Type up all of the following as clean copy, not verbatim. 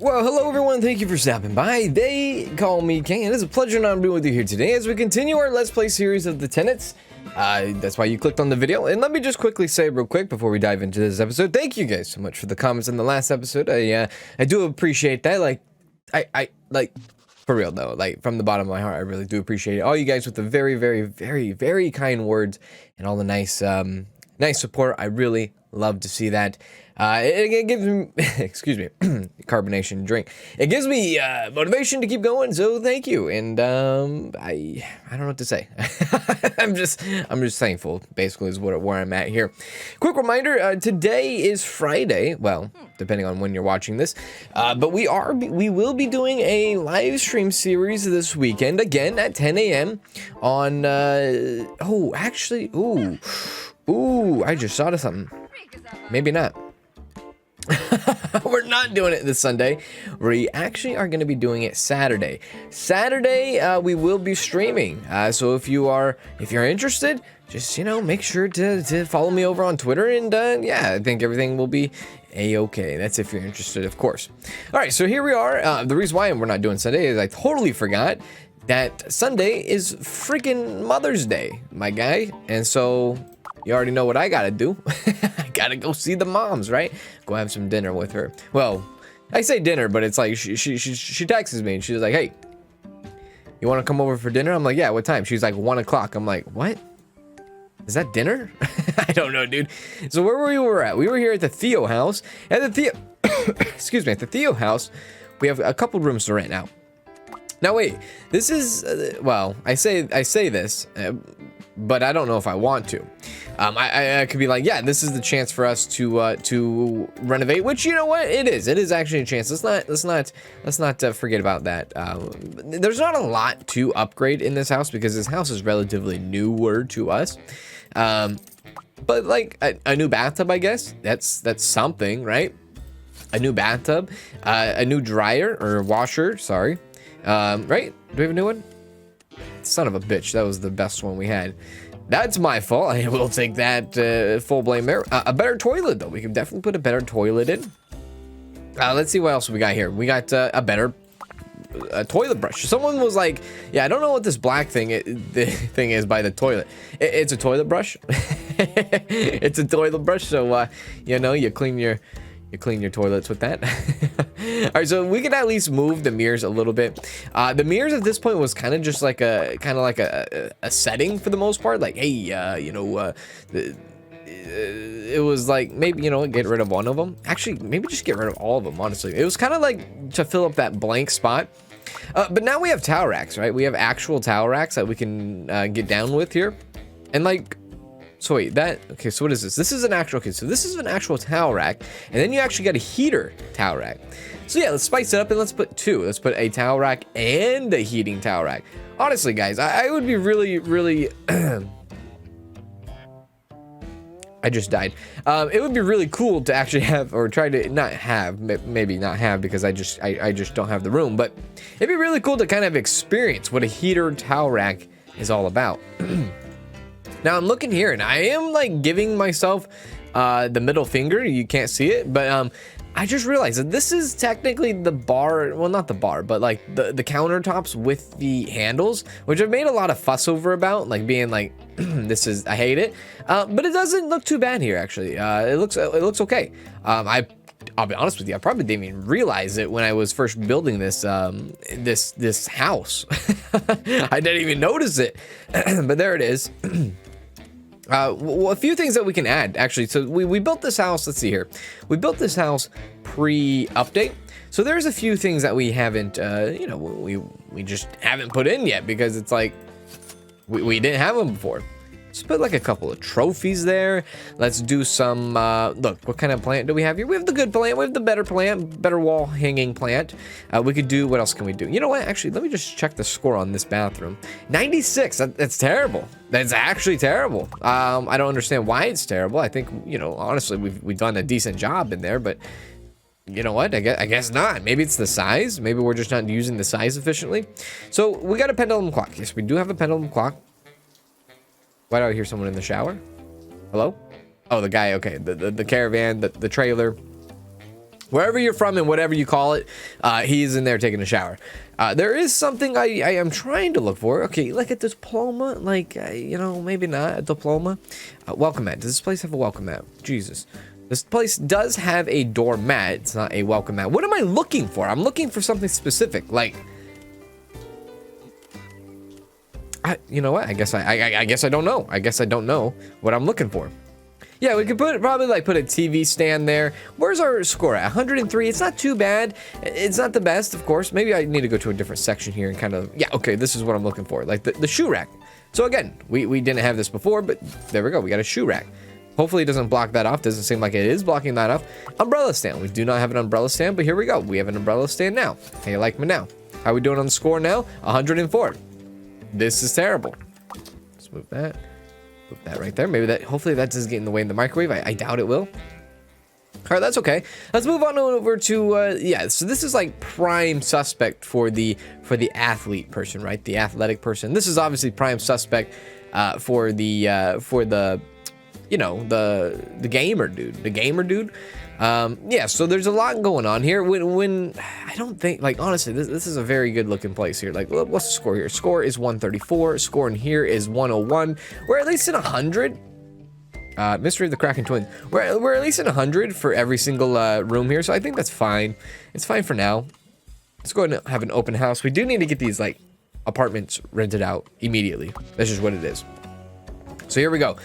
Well, hello everyone, thank you for stopping by. They call me King, and it's a pleasure not being with you here today as we continue our Let's Play series of the Tenants. That's why you clicked on the video. And let me just quickly say real quick before we dive into this episode, thank you guys so much for the comments in the last episode. I do appreciate that. Like, I for real though, like from the bottom of my heart, I really do appreciate it. All you guys with the very, very, very, very kind words and all the nice, nice support. I really love to see that. It gives me, excuse me, carbonation drink. It gives me motivation to keep going. So thank you. And I don't know what to say. I'm just thankful. Basically, is where I'm at here. Quick reminder: today is Friday. Well, depending on when you're watching this, but we will be doing a live stream series this weekend again at 10 a.m. on. Oh, actually, ooh! I just thought of something. Maybe not. We're not doing it this Sunday. We actually are going to be doing it Saturday. We will be streaming. So if you're interested, just make sure to follow me over on Twitter, and yeah, I think everything will be a-okay. That's if you're interested, of course. All right, so here we are. The reason why we're not doing Sunday is I totally forgot that Sunday is freaking Mother's Day, my guy, and so. You already know what I gotta do. I gotta go see the moms, right? Go have some dinner with her. Well, I say dinner, but it's like she texts me and she's like, "Hey, you want to come over for dinner?" I'm like, "Yeah, what time?" She's like, 1 o'clock. I'm like, "What? Is that dinner?" I don't know, dude. So where we were at? We were here at the Theo house. At the Theo, excuse me, at the Theo house, we have a couple rooms to rent now. Now wait, this is well, I say this. But I don't know if I want to. I could be like, yeah, this is the chance for us to renovate. Which, you know what, it is actually a chance. Let's not forget about that. There's not a lot to upgrade in this house because this house is relatively newer to us. But like a new bathtub, I guess that's something, right? A new bathtub, a new dryer or washer. Sorry, right? Do we have a new one? Son of a bitch, that was the best one we had. That's my fault. I will take that full blame there. A better toilet though. We can definitely put a better toilet in. Let's see what else we got here. We got a better toilet brush. Someone was like, yeah, I don't know what this black thing is by the toilet. It's a toilet brush. It's a toilet brush, so you clean your toilets with that. All right, so we can at least move the mirrors a little bit. The mirrors at this point was kind of just like a setting for the most part. Like, hey, it was like maybe get rid of one of them. Actually, maybe just get rid of all of them. Honestly, it was kind of like to fill up that blank spot. But now we have towel racks, right? We have actual towel racks that we can get down with here, and like. So wait, okay, so what is this? This is an actual, okay, so this is an actual towel rack, and then you actually got a heater towel rack. So yeah, let's spice it up and let's put two. Let's put a towel rack and a heating towel rack. Honestly, guys, I would be really, really, I just died. It would be really cool to actually have, or try to not have, maybe not have, because I just don't have the room, but it'd be really cool to kind of experience what a heater towel rack is all about. Now I'm looking here and I am like giving myself the middle finger. You can't see it, but I just realized that this is technically the bar. Well, not the bar, but like the countertops with the handles, which I've made a lot of fuss over about, like being like, I hate it. But it doesn't look too bad here actually. It looks okay. I'll be honest with you, I probably didn't even realize it when I was first building this this house. I didn't even notice it, but there it is. Well, a few things that we can add actually. So we built this house. Let's see here. We built this house pre-update. So there's a few things that we haven't, we just haven't put in yet because it's like we didn't have them before. Let's put like a couple of trophies there. Let's do some, look, what kind of plant do we have here? We have the good plant. We have the better plant, better wall hanging plant. We could do, what else can we do? You know what? Actually, let me just check the score on this bathroom. 96, that's terrible. That's actually terrible. I don't understand why it's terrible. I think, honestly, we've done a decent job in there, but you know what? I guess not. Maybe it's the size. Maybe we're just not using the size efficiently. So we got a pendulum clock. Yes, we do have a pendulum clock. Why do I hear someone in the shower? Hello? Oh, the guy. Okay, the caravan, the trailer. Wherever you're from and whatever you call it, he's in there taking a shower. There is something I am trying to look for. Okay, like a diploma, like, you know, maybe not a diploma. Welcome mat. Does this place have a welcome mat? Jesus. This place does have a doormat. It's not a welcome mat. What am I looking for? I'm looking for something specific. Like, you know what? I guess I don't know. I guess I don't know what I'm looking for. Yeah, we could probably put a TV stand there. Where's our score at? 103. It's not too bad. It's not the best, of course. Maybe I need to go to a different section here and kind of, yeah, okay, this is what I'm looking for. Like the shoe rack. So again, we didn't have this before, but there we go. We got a shoe rack. Hopefully it doesn't block that off. Doesn't seem like it is blocking that off. Umbrella stand. We do not have an umbrella stand, but here we go. We have an umbrella stand now. How you like me now? How are we doing on the score now? 104. This is terrible. Let's move that. Put that right there. Maybe that, hopefully that doesn't get in the way in the microwave. I doubt it will. All right, that's okay. Let's move on over to, yeah, so this is like prime suspect for the athlete person, right? The athletic person. This is obviously prime suspect for the, you know, the gamer dude. Yeah, so there's a lot going on here. When I don't think, like, honestly, this is a very good looking place here. Like, what's the score here? Score is 134. Score in here is 101. We're at least in 100. Mystery of the Kraken Twins. We're at least in 100 for every single room here, so I think that's fine. It's fine for now. Let's go ahead and have an open house. We do need to get these, like, apartments rented out immediately. That's just what it is. So here we go.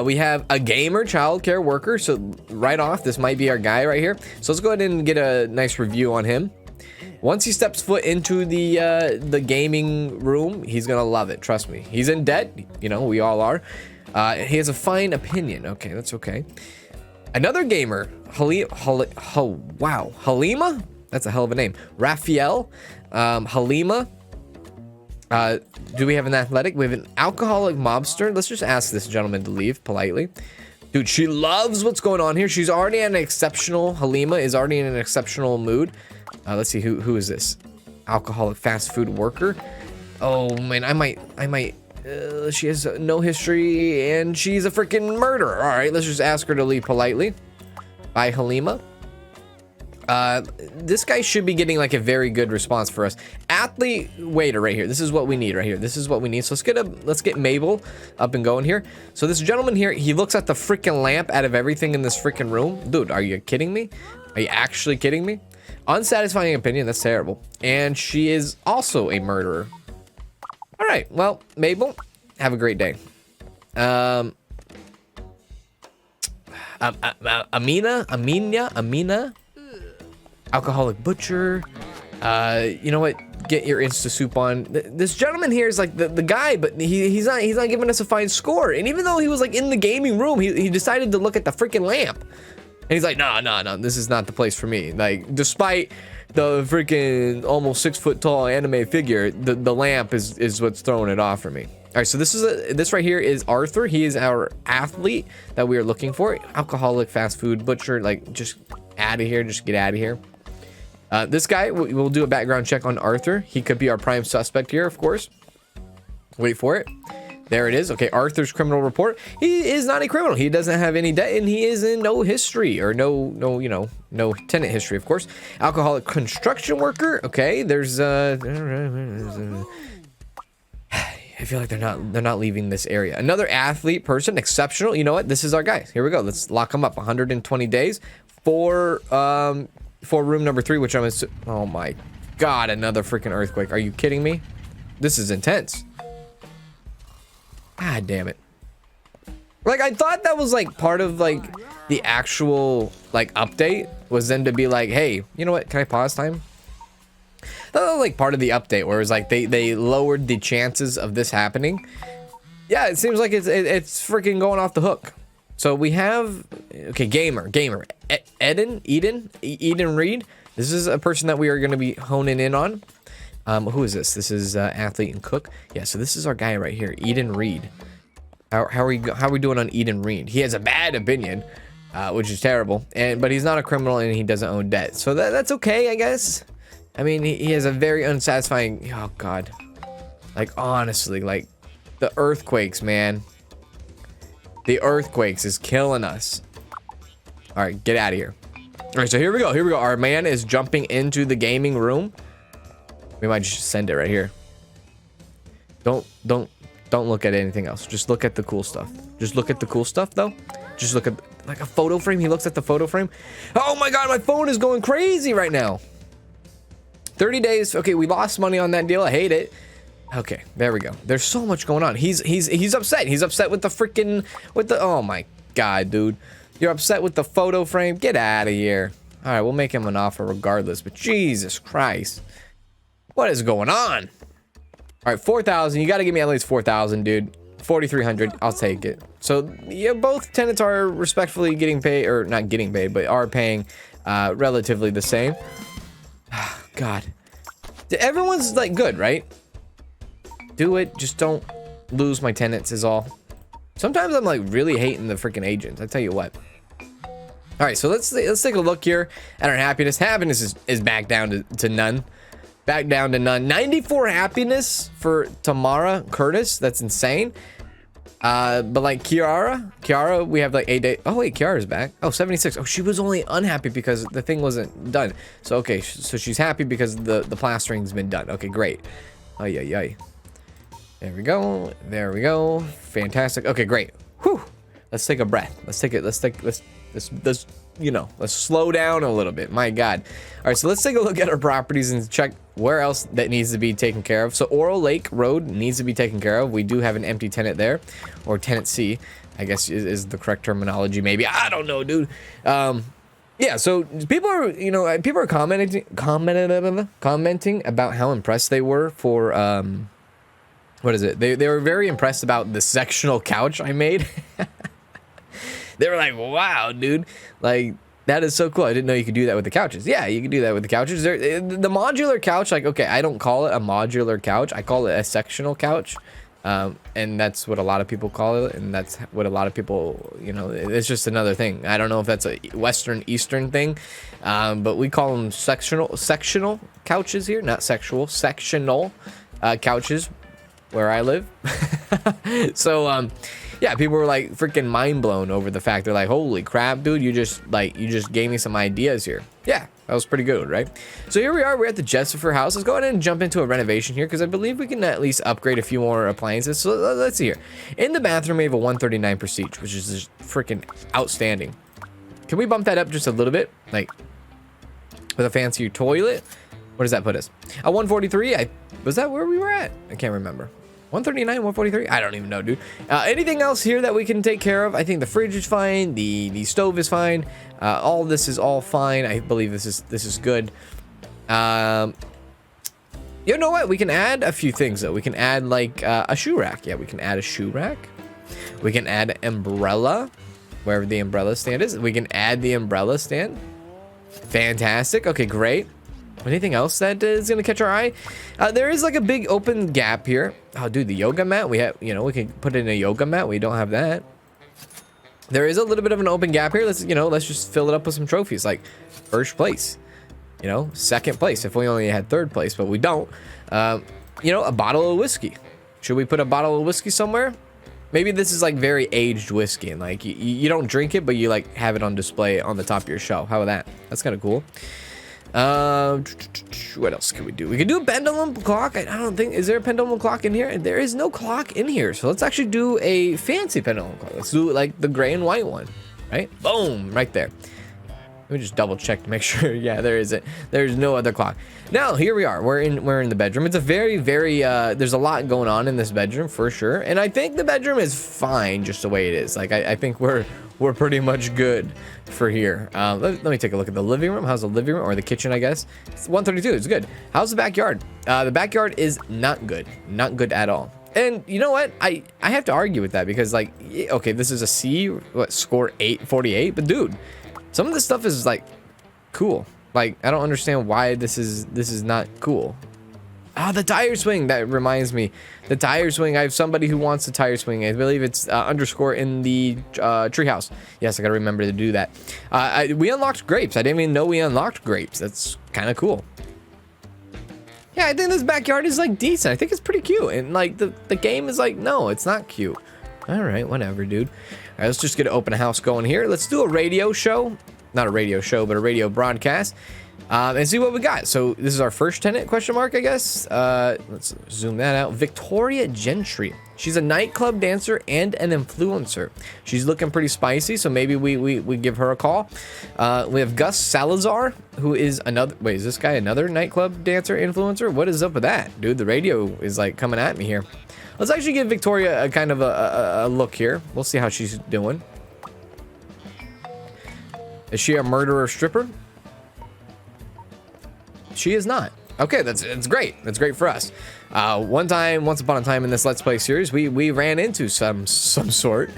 We have a gamer, childcare worker. So right off, this might be our guy right here. So let's go ahead and get a nice review on him. Once he steps foot into the gaming room, he's gonna love it. Trust me. He's in debt. You know, we all are. He has a fine opinion. Okay, that's okay. Another gamer, Halima. That's a hell of a name. Raphael, Halima. Do we have an athletic? We have an alcoholic mobster. Let's just ask this gentleman to leave politely. Dude, she loves what's going on here. She's already in an exceptional, Halima is already in an exceptional mood. Let's see, who is this? Alcoholic fast food worker. Oh man, I might, she has no history and she's a freaking murderer. All right, let's just ask her to leave politely. Bye, Halima. This guy should be getting like a very good response for us. Athlete waiter right here. This is what we need right here. This is what we need. So let's get Mabel up and going here. So this gentleman here, he looks at the freaking lamp out of everything in this freaking room. Dude, are you kidding me? Are you actually kidding me? Unsatisfying opinion. That's terrible. And she is also a murderer. All right. Well, Mabel, have a great day. Amina. Alcoholic butcher. You know what? Get your Insta soup on. This gentleman here is like the guy, but he's not giving us a fine score. And even though he was like in the gaming room, he decided to look at the freaking lamp. And he's like, no, this is not the place for me. Like, despite the freaking almost 6 foot tall anime figure, the lamp is what's throwing it off for me. All right, so this right here is Arthur. He is our athlete that we are looking for. Alcoholic fast food butcher. Like, just out of here. Just get out of here. This guy, we'll do a background check on Arthur. He could be our prime suspect here, of course. Wait for it. There it is. Okay, Arthur's criminal report. He is not a criminal. He doesn't have any debt, and he is in no history, or no tenant history, of course. Alcoholic construction worker. Okay, there's I feel like they're not leaving this area. Another athlete person, exceptional. You know what? This is our guy. Here we go. Let's lock him up. 120 days for room number 3, which oh my god, another freaking earthquake. Are you kidding me? This is intense. God damn it. Like, I thought that was like part of like the actual like update was then to be like, hey, you know what? Can I pause time? That was like part of the update where it was like they lowered the chances of this happening. Yeah, it seems like it's freaking going off the hook. So we have, okay, gamer, Eden Reed. This is a person that we are going to be honing in on. Who is this? This is athlete and cook. Yeah, so this is our guy right here, Eden Reed. How are we doing on Eden Reed? He has a bad opinion, which is terrible, but he's not a criminal and he doesn't own debt, so that's okay, I guess. I mean, he has a very unsatisfying. Oh god, like honestly, like the earthquakes, man. The earthquakes is killing us. All right, get out of here. All right, so here we go. Here we go. Our man is jumping into the gaming room. We might just send it right here. Don't look at anything else. Just look at the cool stuff. Just look at the cool stuff, though. Just look at like a photo frame. He looks at the photo frame. Oh my God, my phone is going crazy right now. 30 days. Okay, we lost money on that deal. I hate it. Okay, there we go. There's so much going on. He's upset. He's upset with the freaking oh my God, dude. You're upset with the photo frame? Get out of here. All right, we'll make him an offer regardless, but Jesus Christ. What is going on? All right, 4,000. You got to give me at least 4,000, dude. 4,300. I'll take it. So, yeah, both tenants are respectfully getting paid, or not getting paid, but are paying relatively the same. God. Everyone's like good, right? Do it. Just don't lose my tenants is all. Sometimes I'm like really hating the freaking agents. I tell you what. All right, so let's take a look here at our happiness. Happiness is back down to none. Back down to none. 94 happiness for Tamara Curtis. That's insane. But like Kiara, we have like 8 days. Oh wait, Kiara's back. Oh, 76. Oh, she was only unhappy because the thing wasn't done. So okay, so she's happy because the plastering's been done. Okay, great. Ay ay ay. There we go. There we go. Fantastic. Okay, great. Whew. Let's take a breath. Let's you know, let's slow down a little bit. My God. All right, so let's take a look at our properties and check where else that needs to be taken care of. So Oral Lake Road needs to be taken care of. We do have an empty tenant there, or tenant C, I guess is the correct terminology. Maybe, I don't know, dude. Yeah, so people are commenting about how impressed they were for what is it? They were very impressed about the sectional couch I made. They were like, wow, dude, like that is so cool. I didn't know you could do that with the couches. Yeah, you can do that with the couches. The modular couch, like, okay, I don't call it a modular couch. I call it a sectional couch. And that's what a lot of people call it. And that's what a lot of people, you know, it's just another thing. I don't know if that's a Western Eastern thing. But we call them sectional couches here, not sexual, sectional couches where I live. So, yeah, people were like freaking mind blown over the fact. They're like, holy crap, dude, you just gave me some ideas here. Yeah, that was pretty good, right? So here we are, we're at the Jessifer house. Let's go ahead and jump into a renovation here because I believe we can at least upgrade a few more appliances. So let's see here. In the bathroom, we have a 139 prestige, which is just freaking outstanding. Can we bump that up just a little bit? Like with a fancier toilet? What does that put us? A 143? Was that where we were at? I can't remember. 139, 143? I don't even know, dude. Anything else here that we can take care of? I think the fridge is fine. The stove is fine. All this is all fine. I believe this is good. You know what? We can add a few things though. We can add like a shoe rack. Yeah, we can add a shoe rack. We can add an umbrella wherever the umbrella stand is. We can add the umbrella stand. Fantastic. Okay, great. Anything else that is going to catch our eye? There is like a big open gap here. Oh, dude, the yoga mat. We have, you know, we can put in a yoga mat. We don't have that. There is a little bit of an open gap here. Let's just fill it up with some trophies, like first place, you know, second place. If we only had third place, but we don't. You know, a bottle of whiskey. Should we put a bottle of whiskey somewhere? Maybe this is like very aged whiskey, and like you don't drink it, but you like have it on display on the top of your shelf. How about that? That's kind of cool. What else can we do? We can do a pendulum clock. I don't think, is there a pendulum clock in here? There is no clock in here. So let's actually do a fancy pendulum clock. Let's do like the gray and white one, right? Boom, right there. Let me just double check to make sure. Yeah, there isn't. There's no other clock. Now here we are. We're in the bedroom. It's a very there's a lot going on in this bedroom for sure. And I think the bedroom is fine just the way it is. Like I think we're pretty much good for here. Let me take a look at the living room. How's the living room, or the kitchen, I guess? It's 132. It's good. How's the backyard? The backyard is not good. Not good at all. And you know what? I have to argue with that because, like, okay, this is a C. What, score 848? But dude, some of this stuff is like cool. Like, I don't understand why this is not cool. Ah, the tire swing. That reminds me. The tire swing. I have somebody who wants the tire swing. I believe it's underscore in the treehouse. Yes, I gotta remember to do that. We unlocked grapes. I didn't even know we unlocked grapes. That's kind of cool. Yeah, I think this backyard is like decent. I think it's pretty cute. And like the game is like, no, it's not cute. All right, whatever, dude. All right, let's just get an open house going here. Let's do a radio show. not a radio show, but a radio broadcast, and see what we got. So this is our first tenant, question mark, I guess. Let's zoom that out. Victoria Gentry. She's a nightclub dancer and an influencer. She's looking pretty spicy, so maybe we give her a call. We have Gus Salazar, who is another... Wait, is this guy another nightclub dancer influencer? What is up with that? Dude, the radio is like coming at me here. Let's actually give Victoria a kind of a look here. We'll see how she's doing. Is she a murderer stripper? She is not. Okay, that's great. That's great for us. Once upon a time in this Let's Play series, we ran into some sort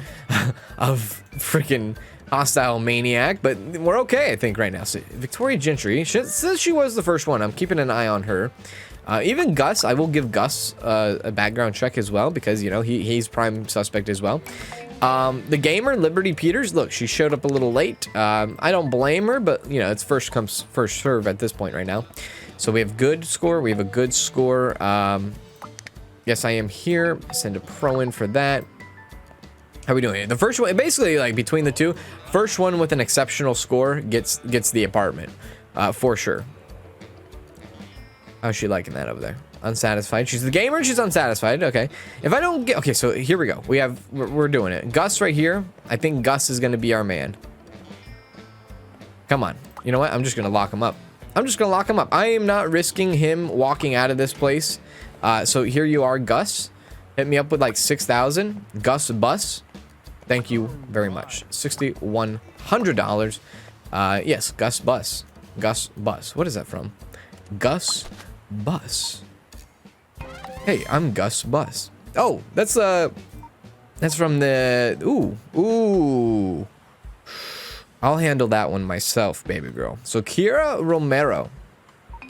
of freaking hostile maniac, but we're okay, I think, right now. So Victoria Gentry, since she was the first one, I'm keeping an eye on her. Even Gus, I will give Gus a background check as well, because, you know, he's prime suspect as well. The gamer, Liberty Peters, look, she showed up a little late. I don't blame her, but, you know, it's first come, first serve at this point right now. So we have good score. We have a good score. Yes, I am here. Send a pro in for that. How are we doing? The first one, basically, like, between the two, first one with an exceptional score gets the apartment, for sure. How's she liking that over there? Unsatisfied. She's the gamer. She's unsatisfied. Okay. If I don't get... Okay, so here we go. We're doing it. Gus right here. I think Gus is going to be our man. Come on. You know what? I'm just going to lock him up. I'm just going to lock him up. I am not risking him walking out of this place. So here you are, Gus. Hit me up with like 6,000. Gus Bus. Thank you very much. $6,100. Yes, Gus Bus. Gus Bus. What is that from? Gus Bus. Hey, I'm Gus Bus. Oh, that's from the... Ooh. I'll handle that one myself, baby girl. So Kira Romero.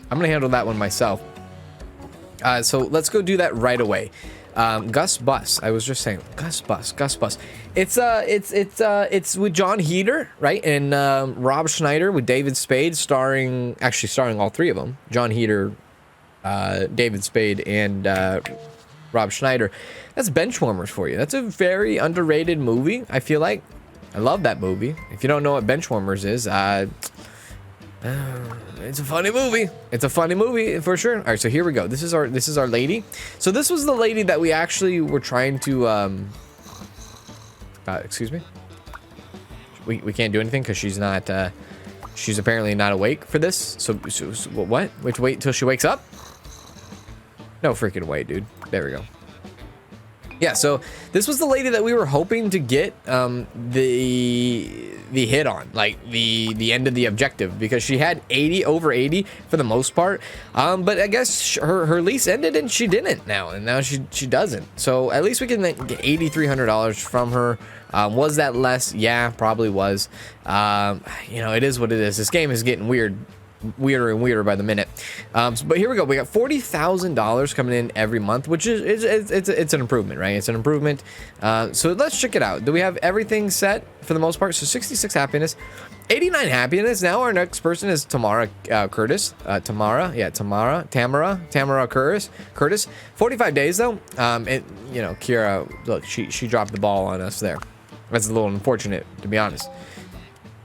I'm gonna handle that one myself. So let's go do that right away. Gus Bus. I was just saying, Gus Bus. It's with John Heder, right? And Rob Schneider with David Spade, starring all three of them. John Heder, David Spade, and Rob Schneider. That's Benchwarmers for you. That's a very underrated movie, I feel like. I love that movie. If you don't know what Benchwarmers is, it's a funny movie. It's a funny movie for sure. All right, so here we go. This is our lady. So this was the lady that we actually were trying to excuse me. We can't do anything because she's not she's apparently not awake for this. So what? We have to wait until she wakes up? No freaking way, dude. There we go. Yeah, so this was the lady that we were hoping to get the hit on, like the end of the objective, because she had over 80 for the most part. But I guess her lease ended and she didn't now, and now she doesn't. So at least we can get $8,300 from her. Was that less? Yeah, probably was. You know, it is what it is. This game is getting weirder and weirder by the minute. But here we go. We got $40,000 coming in every month, which is it's an improvement, right? It's an improvement. So let's check it out. Do we have everything set for the most part? So 66 happiness, 89 happiness. Now our next person is Tamara Curtis. Tamara Curtis. 45 days though. And you know, Kira, look, she dropped the ball on us there. That's a little unfortunate, to be honest.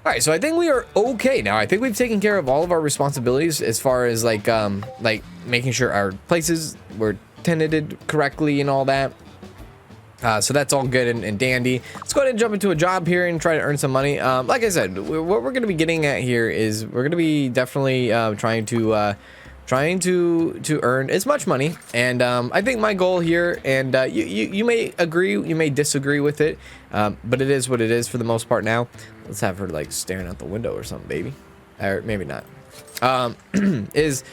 All right, so I think we are okay now. I think we've taken care of all of our responsibilities as far as like making sure our places were tenanted correctly and all that. So that's all good and dandy. Let's go ahead and jump into a job here and try to earn some money. Like I said, what we're going to be getting at here is we're going to be definitely trying to earn as much money. And I think my goal here, and you may agree, you may disagree with it, but it is what it is for the most part now. Let's have her like staring out the window or something, baby. Or maybe not. Is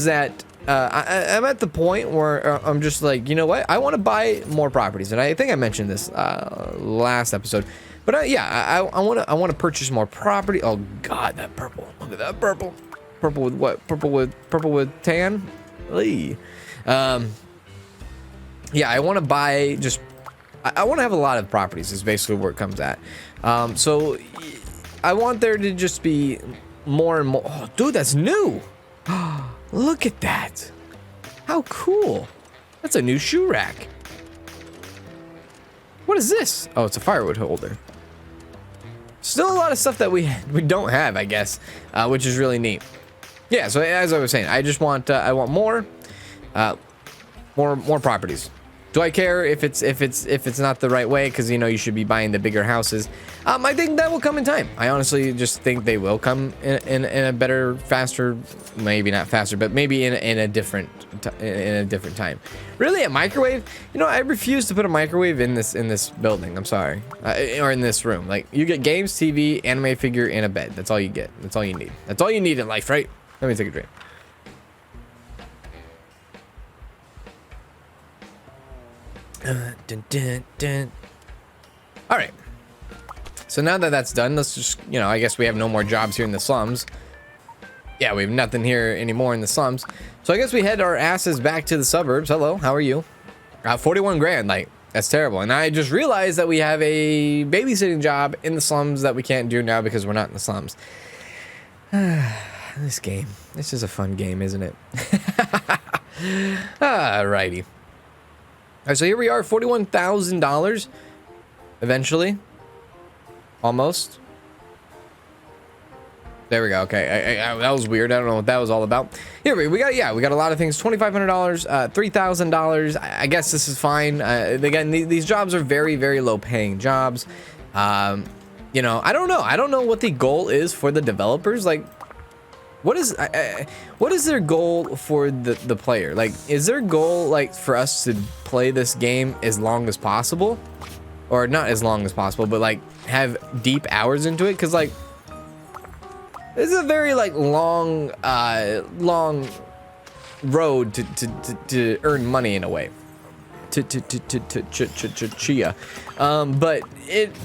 that I'm at the point where I'm just like, you know what? I want to buy more properties, and I think I mentioned this last episode. But yeah, I want to purchase more property. Oh God, that purple! Look at that purple. Purple with what? Purple with tan. Lee. Yeah, I want to buy just. I want to have a lot of properties. Is basically where it comes at. So I want there to just be more and more. Oh, dude, that's new. Look at that. How cool. That's a new shoe rack. What is this? Oh, it's a firewood holder. still a lot of stuff that we don't have, I guess, which is really neat. Yeah, so as I was saying, I just want I want more properties. Do I care if it's not the right way? Because, you know, you should be buying the bigger houses. I think that will come in time. I honestly just think they will come in a better, faster, maybe not faster, but maybe in a different time. Really, a microwave? You know, I refuse to put a microwave in this building. I'm sorry, or in this room. Like, you get games, TV, anime figure, and a bed. That's all you get. That's all you need. That's all you need in life, right? Let me take a drink. Dun, dun, dun. All right, so now that that's done, let's just, you know, I guess we have no more jobs here in the slums. Yeah, we have nothing here anymore in the slums, so I guess we head our asses back to the suburbs. Hello, how are you? 41 grand, like, that's terrible. And I just realized that we have a babysitting job in the slums that we can't do now because we're not in the slums. This game, this is a fun game, isn't it? Alrighty. All right, so here we are, $41,000 eventually. Almost. There we go. Okay, that was weird. I don't know what that was all about. Here we got, yeah, we got a lot of things. $2,500, $3,000. I guess this is fine. Again, these jobs are very, very low paying jobs. You know, I don't know. I don't know what the goal is for the developers. Like, what is their goal for the player? Like, is their goal like for us to play this game as long as possible, or not as long as possible, but like have deep hours into it? Because like, this is a very like long road to earn money in a way. Chia. But it,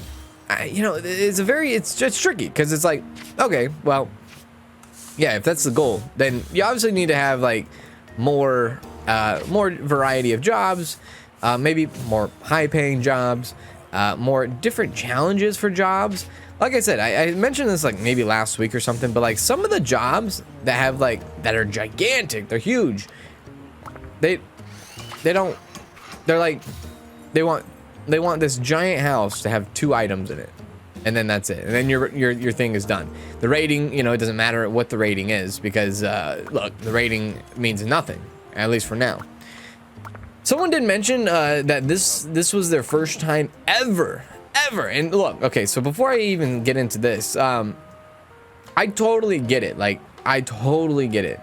you know, it's tricky because it's like, okay, well, yeah, if that's the goal, then you obviously need to have like more variety of jobs, maybe more high-paying jobs, more different challenges for jobs. Like I said, I mentioned this like maybe last week or something, but like some of the jobs that have like that are gigantic, they're huge. They want this giant house to have 2 items in it. And then that's it. And then your thing is done. The rating, you know, it doesn't matter what the rating is because, look, the rating means nothing, at least for now. Someone did mention that this was their first time ever. And look, okay, so before I even get into this, I totally get it. Like, I totally get it.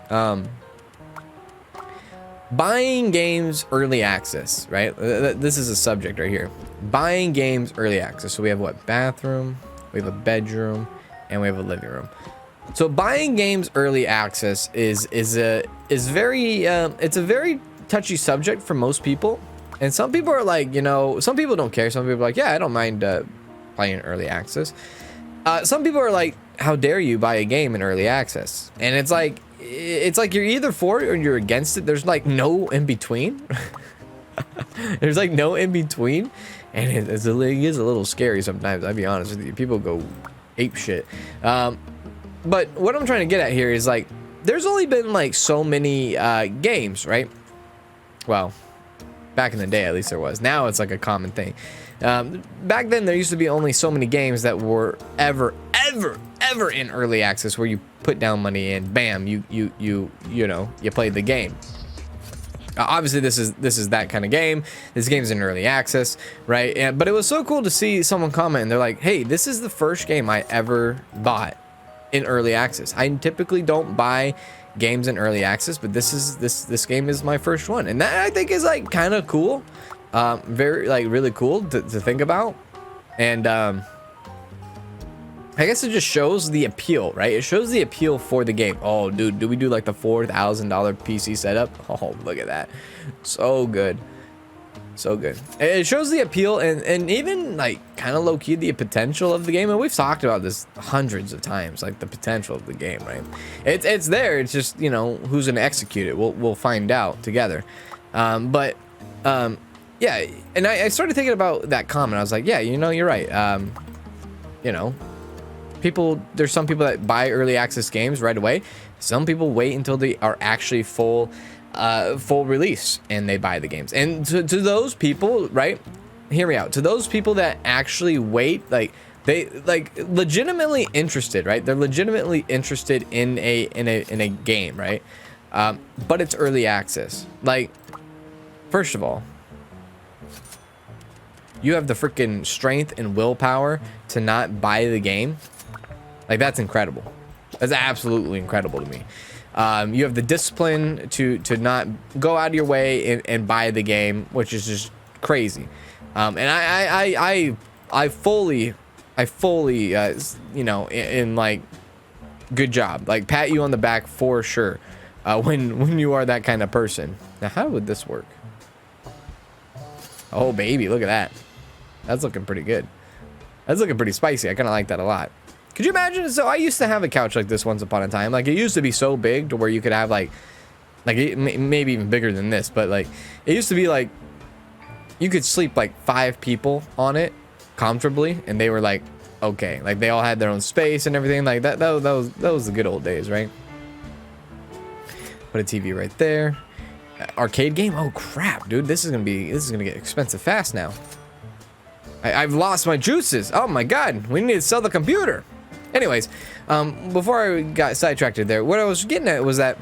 Buying games early access, right? This is a subject right here. Buying games early access. So we have what? Bathroom, we have a bedroom, and we have a living room. So buying games early access is very it's a very touchy subject for most people. And some people are like, you know, some people don't care. Some people are like, yeah, I don't mind playing early access. Some people are like, how dare you buy a game in early access? And it's like you're either for it or you're against it. There's like no in between. There's like no in between, and it is a little scary sometimes. I'll be honest with you. People go ape shit. But what I'm trying to get at here is like, there's only been like so many games, right? Well, back in the day, at least there was. Now it's like a common thing. Back then, there used to be only so many games that were ever in early access, where you put down money and bam, you know, you played the game. Obviously, this is that kind of game. This game's in early access, right? But it was so cool to see someone comment, and they're like, "Hey, this is the first game I ever bought in early access. I typically don't buy games in early access, but this game is my first one," and that I think is like kind of cool, very like really cool to think about, and I guess it just shows the appeal, right? It shows the appeal for the game. Oh, dude, do we do like the $4,000 PC setup? Oh, look at that. So good. So good. It shows the appeal and even like kind of low-key the potential of the game. And we've talked about this hundreds of times, like the potential of the game, right? It's there. It's just, you know, who's going to execute it. We'll find out together. Yeah. And I started thinking about that comment. I was like, yeah, you know, you're right. You know, there's some people that buy early access games right away. Some people wait until they are actually full release and they buy the games. And to those people, right, hear me out, to those people that actually wait, like They like legitimately interested, right? They're legitimately interested in a game, right? But it's early access. Like, first of all, you have the freaking strength and willpower to not buy the game. Like, that's incredible. That's absolutely incredible to me. You have the discipline to not go out of your way and buy the game, which is just crazy. And I fully, you know, in like, good job. Like, pat you on the back for sure. When you are that kind of person. Now, how would this work? Oh, baby, look at that. That's looking pretty good. That's looking pretty spicy. I kind of like that a lot. Could you imagine? So I used to have a couch like this once upon a time. Like, it used to be so big to where you could have like maybe even bigger than this, but like it used to be like you could sleep like 5 people on it comfortably, and they were like okay, like they all had their own space and everything like that. That was the good old days, right? Put a TV right there. Arcade game. Oh crap, dude! This is gonna get expensive fast now. I've lost my juices. Oh my god, we need to sell the computer. Anyways, before I got sidetracked there, what I was getting at was that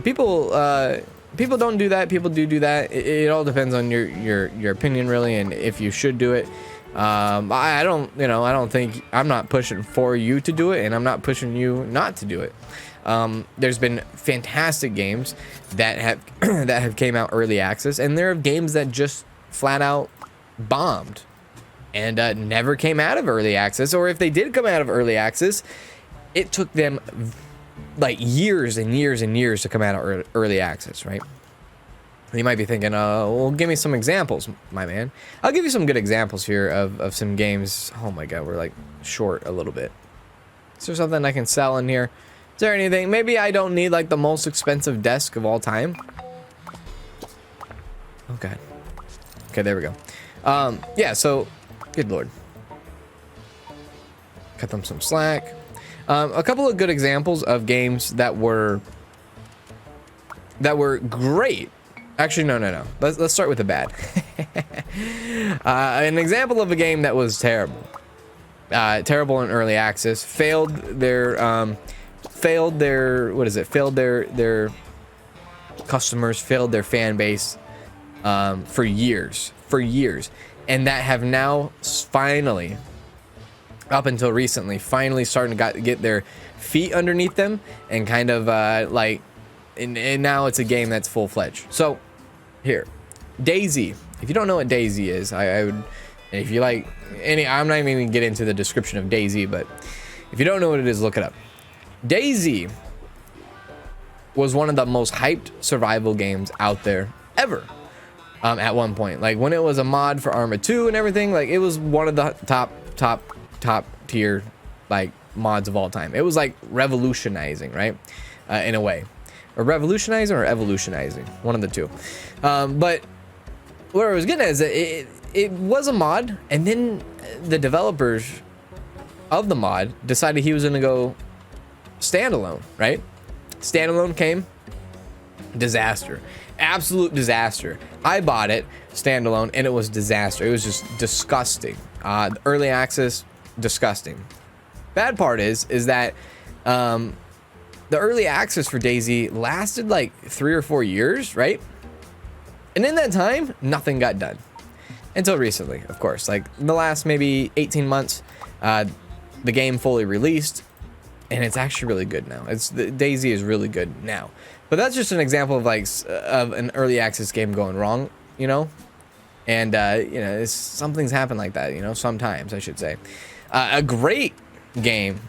people don't do that. People do that. It all depends on your opinion, really, and if you should do it. I don't think, I'm not pushing for you to do it, and I'm not pushing you not to do it. There's been fantastic games that have that have came out early access, and there are games that just flat out bombed and never came out of early access, or if they did come out of early access, it took them like years and years and years to come out of early access, right? You might be thinking, well, give me some examples, my man. I'll give you some good examples here of some games. Oh my god, we're like short a little bit. Is there something I can sell in here? Is there anything? Maybe I don't need like the most expensive desk of all time. Oh god. Okay, there we go. Yeah, so good lord. Cut them some slack. A couple of good examples of games that were great. Actually, no. Let's start with the bad. An example of a game that was terrible. Terrible in early access. Failed their customers, failed their fan base for years. And that have now finally, up until recently, finally starting to get their feet underneath them and kind of and now it's a game that's full-fledged. So here, DayZ. If you don't know what DayZ is, I would, if you like I'm not even gonna get into the description of DayZ, but if you don't know what it is, look it up. DayZ was one of the most hyped survival games out there ever. At one point, like when it was a mod for Arma 2 and everything, like it was one of the top tier like mods of all time. It was like revolutionizing, right? In a way, or revolutionizing or evolutionizing, one of the two. But what I was getting at is that it was a mod, and then the developers of the mod decided he was gonna go standalone, right? Standalone came, disaster. Absolute disaster. I bought it standalone and it was disaster. It was just disgusting. Early access, disgusting. Bad part is that the early access for DayZ lasted like 3 or 4 years, right? And in that time, nothing got done until recently, of course. Like in the last maybe 18 months, the game fully released, and it's actually really good now. DayZ is really good now. But that's just an example of like of an early access game going wrong, you know, and you know, something's happened like that, you know, sometimes I should say. A great game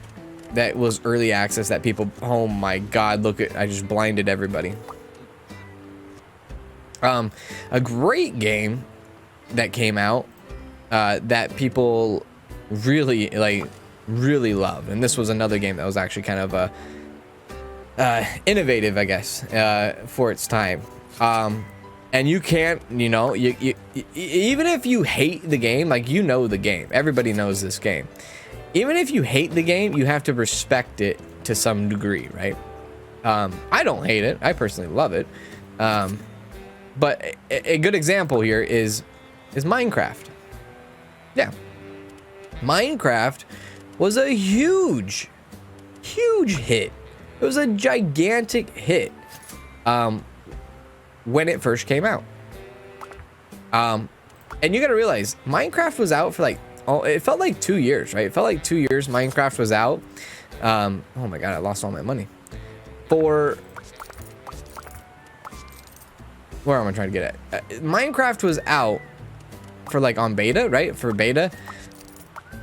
that was early access that people, oh my god, look at, I just blinded everybody. A great game that came out that people really loved, and this was another game that was actually kind of innovative, I guess, for its time. And you can't, you know, you even if you hate the game, like, you know the game, everybody knows this game. Even if you hate the game, you have to respect it to some degree, right? I don't hate it. I personally love it. But a good example here is Minecraft. Yeah. Minecraft was a huge hit. It was a gigantic hit when it first came out. And you gotta realize Minecraft was out for like, it felt like 2 years, right? It felt like 2 years Minecraft was out. Oh my god, I lost all my money. Where am I trying to get at? Minecraft was out for like on beta, right? For beta,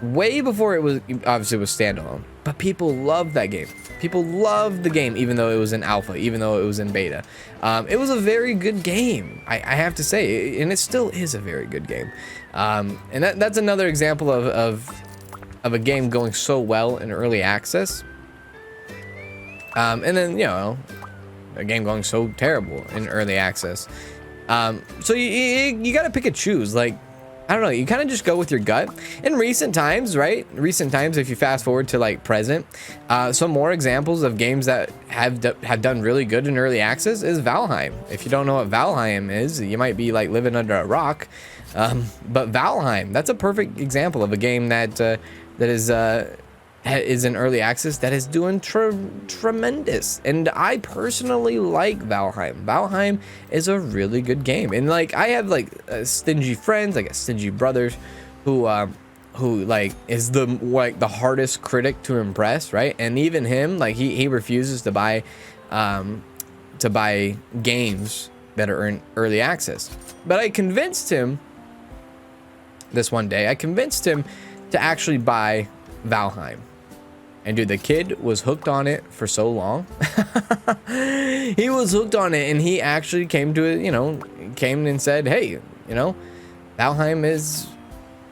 way before it was, obviously it was standalone, but people loved that game. People loved the game, even though it was in alpha, even though it was in beta. It was a very good game, I have to say, and it still is a very good game. And that's another example of a game going so well in early access. And then, you know, a game going so terrible in early access. So you got to pick and choose. Like, I don't know, you kind of just go with your gut. In recent times, right? Recent times, if you fast forward to like present, some more examples of games that have done really good in early access is Valheim. If you don't know what Valheim is, you might be like living under a rock. But Valheim, that's a perfect example of a game that is in early access that is doing tremendous. And I personally like Valheim. Valheim is a really good game, and like I have like stingy friends, like stingy brothers, who like is the hardest critic to impress, right? And even him, like he refuses to buy games that are in early access. But I convinced him this one day. I convinced him to actually buy Valheim. And dude, the kid was hooked on it for so long. He was hooked on it, and he actually came to it, you know, came and said, hey, you know, Valheim is,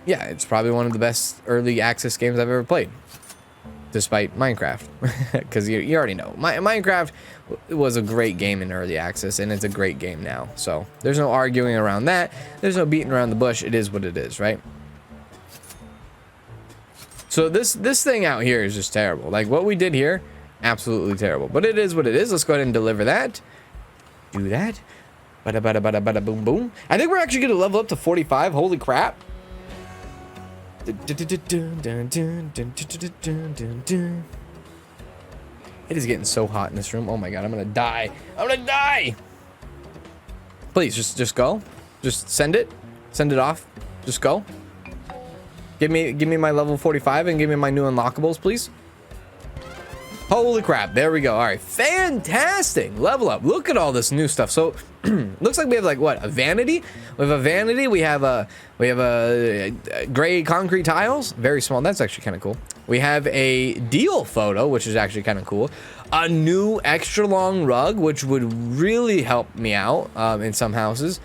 yeah, it's probably one of the best early access games I've ever played, despite Minecraft. Because you already know, Minecraft was a great game in early access, and it's a great game now. So there's no arguing around that. There's no beating around the bush. It is what it is, right? So this thing out here is just terrible. Like what we did here, absolutely terrible. But it is what it is. Let's go ahead and deliver that. Do that. Bada bada bada bada boom boom. I think we're actually gonna level up to 45. Holy crap. It is getting so hot in this room. Oh my god, I'm gonna die. I'm gonna die. Please just go. Just send it. Send it off. Just go. Give me my level 45 and give me my new unlockables, please. Holy crap, there we go. All right, fantastic. Level up. Look at all this new stuff. So looks like we have like what, a vanity? We have a vanity. We have a gray concrete tiles, very small. That's actually kind of cool. We have a deal photo, which is actually kind of cool. A new extra long rug, which would really help me out in some houses.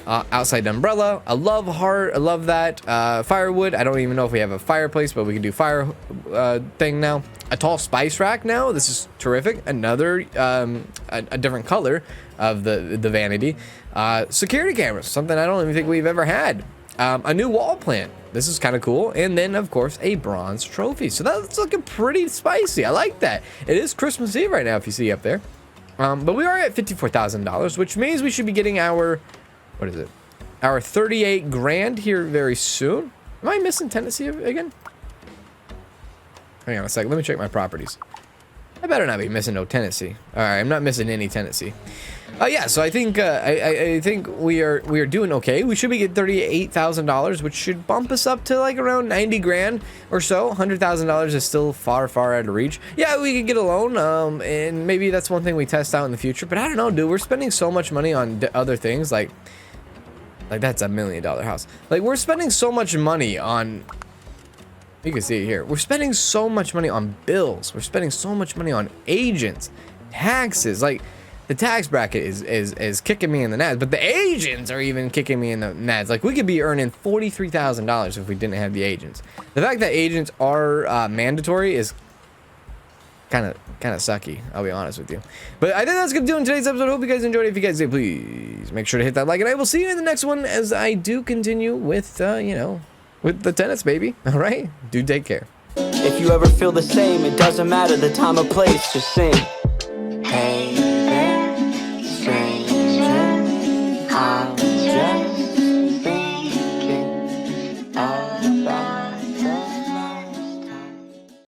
Outside umbrella, a love heart, I love that. Firewood, I don't even know if we have a fireplace, but we can do fire thing now. A tall spice rack now, this is terrific. Another a different color of the vanity. Security cameras, something I don't even think we've ever had. A new wall plant, this is kind of cool. And then of course a bronze trophy. So that's looking pretty spicy. I like that. It is Christmas Eve right now, if you see up there. But we are at $54,000, which means we should be getting our, what is it? Our 38 grand here very soon. Am I missing Tennessee again? Hang on a second. Let me check my properties. I better not be missing no Tennessee. All right, I'm not missing any Tennessee. Yeah, so I think I think we are doing okay. We should be getting $38,000, which should bump us up to like around 90 grand or so. $100,000 is still far out of reach. Yeah, we could get a loan, and maybe that's one thing we test out in the future. But I don't know, dude. We're spending so much money on other things, like that's $1 million house. Like we're spending so much money on. You can see it here. We're spending so much money on bills. We're spending so much money on agents, taxes. Like the tax bracket is kicking me in the nads, but the agents are even kicking me in the nads. Like we could be earning $43,000 if we didn't have the agents. The fact that agents are mandatory is kind of sucky. I'll be honest with you. But I think that's gonna do in today's episode. I hope you guys enjoyed it. If you guys did, please make sure to hit that like, and I will see you in the next one as I do continue with with the Tenants, baby. All right, do take care. If you ever feel the same, it doesn't matter the time or place, just sing. Hey.